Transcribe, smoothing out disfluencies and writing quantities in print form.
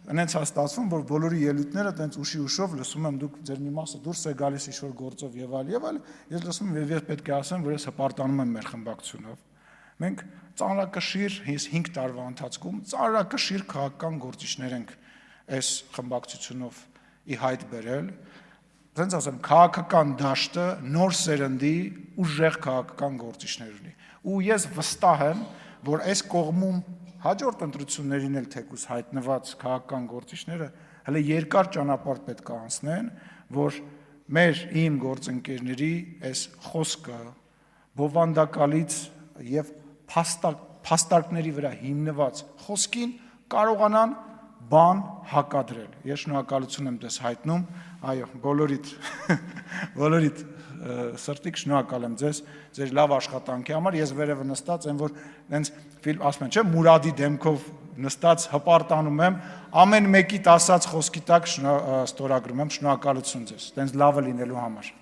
Այնց հաստատվում, որ բոլորի ելույթները տենց ուշով լսում եմ, դուք ձեր մի մասը դուրս է գալիս ինչ-որ գործով եւ այլ, ես լսում եմ եւ ես պետք է ասեմ, որ ես հպարտանում եմ մեր խմբակցությունով։ Մենք ծանրակշիռ 5 տարվա ընթացքում ծանրակշիռ քաղաքական գործիչներ ենք այս խմբակցությունով ի հայտ բերել, ասենց ասեմ, քաղաքական դաշտը նոր սերնդի ուժեղ քաղաքական գործիչներ ունի։ Ու ես վստահ եմ, որ այս կողմում հաջորդ ընտրություններին էլ թեկուզ հայտնված քաղաքական գործիչները հələ երկար ճանապարհ պետք է անցնեն, որ իմ գործընկերների այս խոսքը բովանդակալից եւ փաստարկների վրա հիմնված խոսքին կարողանան բան հակադրել։ Ես շնորհակալություն եմ դες հայտնում, այո, բոլորիդ սրտիկ շնորհակալ եմ ձեզ, ձեր լավ աշխատանքի համար, ես վերևը նստած եմ, որ հենց ասում են, չէ, Մուրադի դեմքով նստած հպարտանում եմ, ամեն մեկիդ ասած խոսքի տակ ստորագրում եմ, շնորհակալություն ձեզ, տենց լավը լինելու համար։